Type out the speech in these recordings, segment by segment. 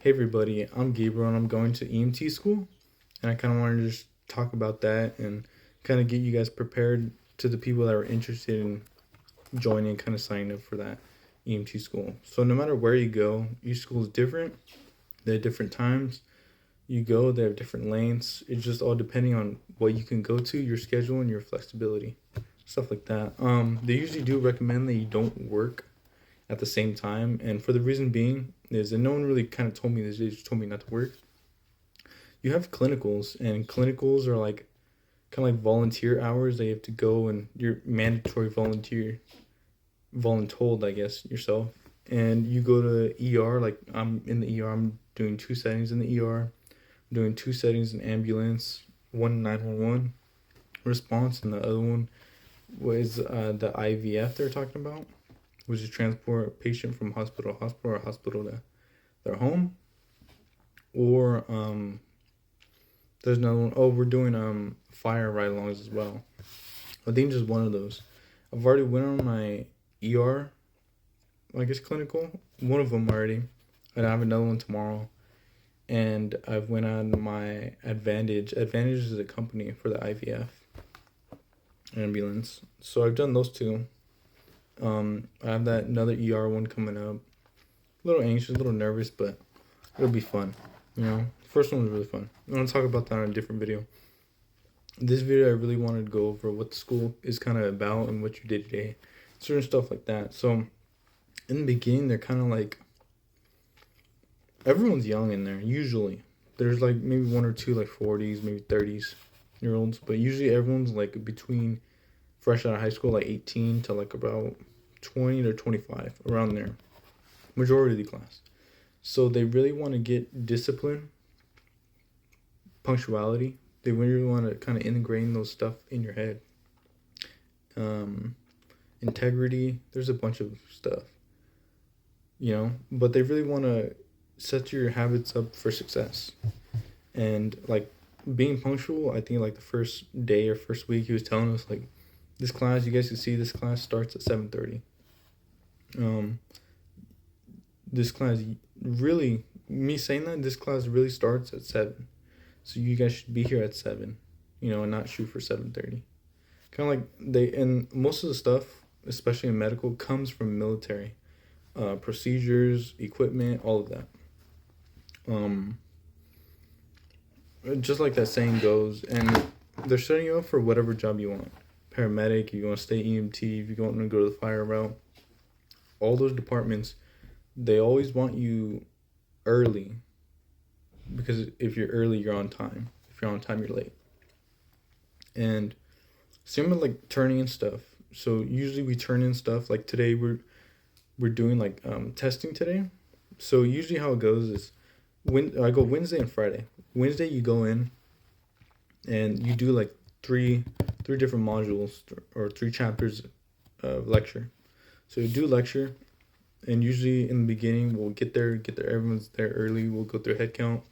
Hey everybody, I'm Gabriel and I'm going to EMT school, and I kind of wanted to just talk about that and kind of get you guys prepared to the people that are interested in joining, kind of signing up for that EMT school. So no matter where you go, each school is different. They have different times you go, they have different lengths. It's just all depending on what you can go to, your schedule, and your flexibility, stuff like that. They usually do recommend that you don't work at the same time, and for the reason being is that no one really kind of told me this. They just told me not to work. You have clinicals, and clinicals are like kind of like volunteer hours that you have to go, and you're mandatory voluntold, I guess, yourself. And you go to ER, like I'm in the ER. I'm doing 2 settings in the ER. I'm doing 2 settings in ambulance, one 911 response, and the other one was the IVF they're talking about, which is transport a patient from hospital to hospital or hospital to their home. Or there's another one. Oh, we're doing fire ride-alongs as well. I think just one of those. I've already went on my ER, I guess, clinical. One of them already, and I have another one tomorrow. And I've went on my Advantage. Advantage is a company for the IVF ambulance. So I've done those two. I have that another ER one coming up. A little anxious, a little nervous, but it'll be fun. First one was really fun. I'm gonna talk about that in a different video. This video, I really wanted to go over what the school is kind of about and what you did today, certain stuff like that. So, in the beginning, they're kind of like everyone's young in there. Usually, there's like maybe one or two like 40s, maybe 30s-year-olds, but usually everyone's like between fresh out of high school, like 18 to like about 20 to 25, around there. Majority of the class. So they really want to get discipline, punctuality. They really want to kind of ingrain those stuff in your head. Integrity. There's a bunch of stuff, but they really want to set your habits up for success. And like being punctual, I think like the first day or first week, he was telling us like, this class, you guys can see this class starts at 7:30. This class really, me saying that, this class really starts at 7. So you guys should be here at 7, and not shoot for 7:30. Kind of like and most of the stuff, especially in medical, comes from military. Procedures, equipment, all of that. Just like that saying goes, and they're setting you up for whatever job you want. Paramedic, if you want to stay EMT, if you want to go to the fire route, all those departments, they always want you early, because if you're early, you're on time. If you're on time, you're late. And same with like turning in stuff. So usually we turn in stuff. Like today we're doing like testing today. So usually how it goes is I go Wednesday and Friday. Wednesday you go in and you do like three different modules or 3 chapters of lecture. So you do lecture, and usually in the beginning we'll get there, everyone's there early. We'll go through head count.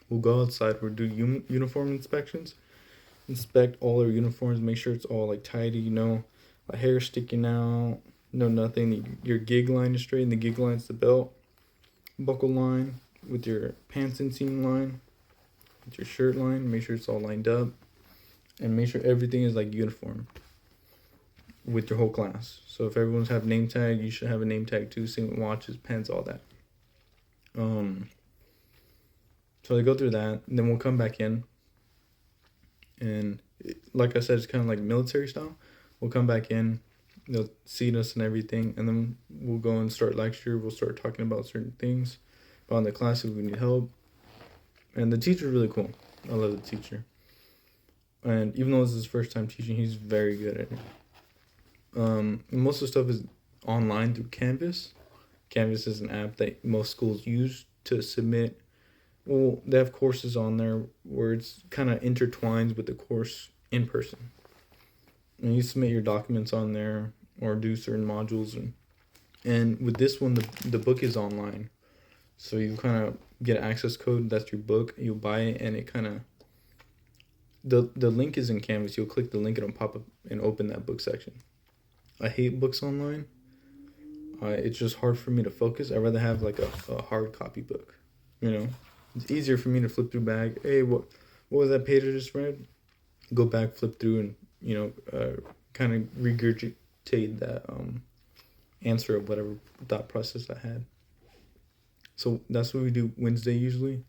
We'll go outside. We'll do uniform inspections. Inspect all our uniforms. Make sure it's all like tidy. A hair sticking out. Nothing. Your gig line is straight. And the gig line's the belt buckle line with your pants inseam line, with your shirt line. Make sure it's all lined up, and make sure everything is like uniform with your whole class. So if everyone's have name tag, you should have a name tag too. Same with watches, pens, all that. So they go through that, and then we'll come back in, and like I said, it's kind of like military style. We'll come back in, they'll seat us and everything, and then we'll go and start lecture. We'll start talking about certain things, about the class if we need help. And the teacher's really cool. I love the teacher. And even though this is his first time teaching, he's very good at it. Most of the stuff is online through Canvas. Canvas is an app that most schools use to submit. Well, they have courses on there where it's kind of intertwines with the course in person. And you submit your documents on there or do certain modules. And with this one, the book is online. So you kind of get an access code. That's your book. You'll buy it, and it kind of... The link is in Canvas. You'll click the link and it'll pop up and open that book section. I hate books online. It's just hard for me to focus. I'd rather have like a hard copy book. You know, it's easier for me to flip through bag. Hey, what was that page I just read? Go back, flip through, and kind of regurgitate that answer of whatever thought process I had. So that's what we do Wednesday usually.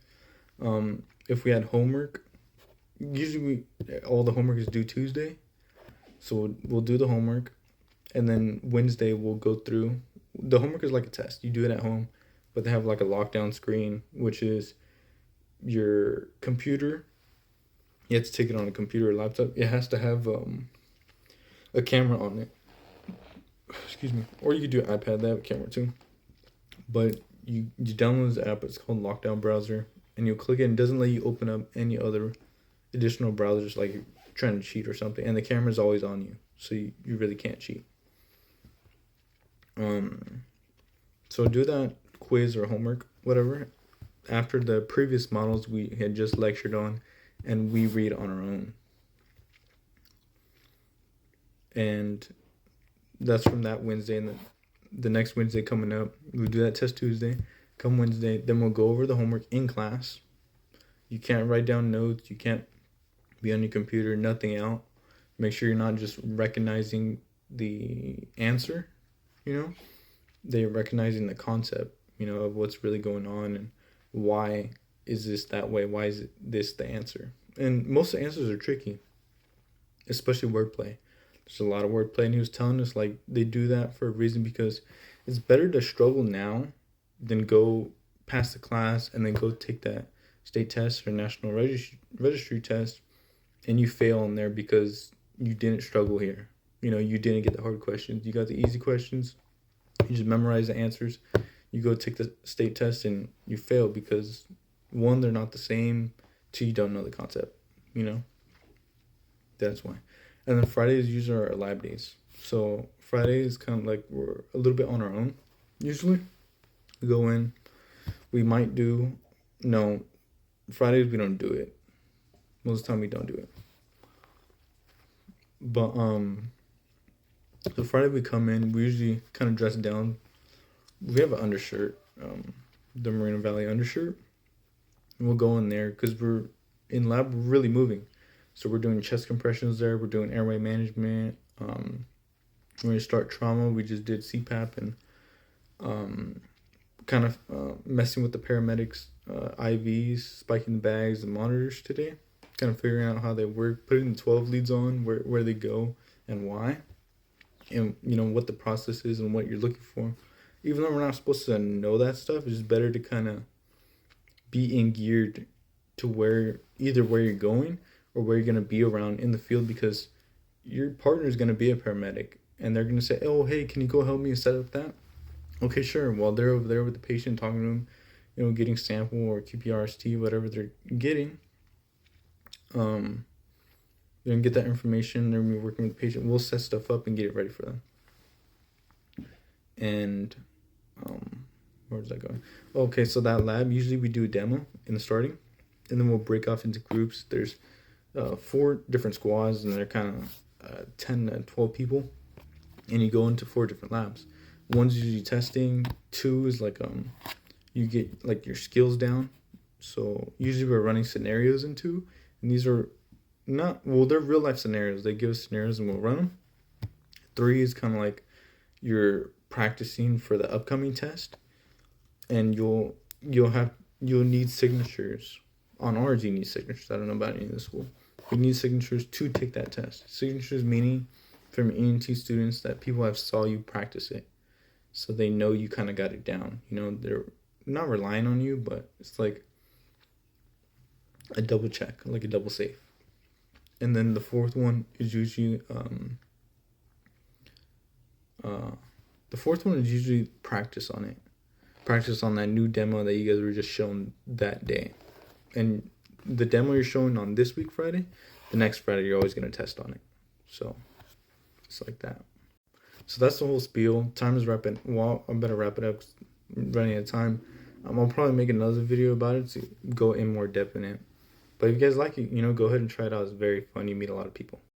If we had homework, usually all the homework is due Tuesday. So we'll do the homework, and then Wednesday we'll go through. The homework is like a test. You do it at home, but they have like a lockdown screen, which is your computer. You have to take it on a computer or laptop. It has to have a camera on it. Excuse me. Or you could do an iPad. They have a camera too. But you download this app. It's called Lockdown Browser, and you click it, and it doesn't let you open up any other additional browsers like you're trying to cheat or something. And the camera's always on you, so you really can't cheat. So do that quiz or homework, whatever, after the previous models we had just lectured on, and we read on our own. And that's from that Wednesday, and the next Wednesday coming up, we'll do that test Tuesday. Come Wednesday, then we'll go over the homework in class. You can't write down notes. You can't be on your computer, nothing out. Make sure you're not just recognizing the answer, They're recognizing the concept, of what's really going on and why is this that way? Why is this the answer? And most of the answers are tricky, especially wordplay. There's a lot of wordplay, and he was telling us like they do that for a reason, because it's better to struggle now than go pass the class and then go take that state test or national registry test and you fail in there because you didn't struggle here. You didn't get the hard questions. You got the easy questions. You just memorize the answers. You go take the state test and you fail because, one, they're not the same. Two, you don't know the concept. That's why. And then Fridays usually are our lab days. So Friday is kind of like we're a little bit on our own. Usually we go in. We might do... No, Fridays we don't do it. Most of the time we don't do it. But so Friday we come in, we usually kind of dress down. We have an undershirt, the Moreno Valley undershirt. And we'll go in there because we're in lab, we're really moving. So we're doing chest compressions there, we're doing airway management. When we start trauma, we just did CPAP and kind of messing with the paramedics, IVs, spiking the bags, the monitors today. Kind of figuring out how they work, putting the 12 leads on, where they go and why. And, what the process is and what you're looking for. Even though we're not supposed to know that stuff, it's just better to kind of be in geared to either where you're going or where you're going to be around in the field, because your partner is going to be a paramedic and they're going to say, oh, hey, can you go help me set up that? Okay, sure. While they're over there with the patient, talking to him, getting sample or QPRST, whatever they're getting, they're going to get that information. They're going to be working with the patient. We'll set stuff up and get it ready for them. And where was that going? Okay, so that lab, usually we do a demo in the starting, and then we'll break off into groups. There's 4 different squads, and they're kind of 10 to 12 people, and you go into 4 different labs. One's usually testing. 2 is like you get like your skills down. So usually we're running scenarios in 2, and these are they're real life scenarios. They give us scenarios and we'll run them. 3 is kind of like you're practicing for the upcoming test, and you'll need signatures. On ours, you need signatures. I don't know about any of the school. You need signatures to take that test. Signatures meaning from ENT students that people have saw you practice it, so they know you kind of got it down. They're not relying on you, but it's like a double check, like a double safe. And then the 4th one is usually practice on it. Practice on that new demo that you guys were just shown that day. And the demo you're showing on this week, Friday, the next Friday you're always going to test on it. So it's like that. So that's the whole spiel. Time is wrapping. Well, I better wrap it up 'cause I'm running out of time. I'll probably make another video about it to go in more depth in it. But if you guys like it, go ahead and try it out. It's very fun. You meet a lot of people.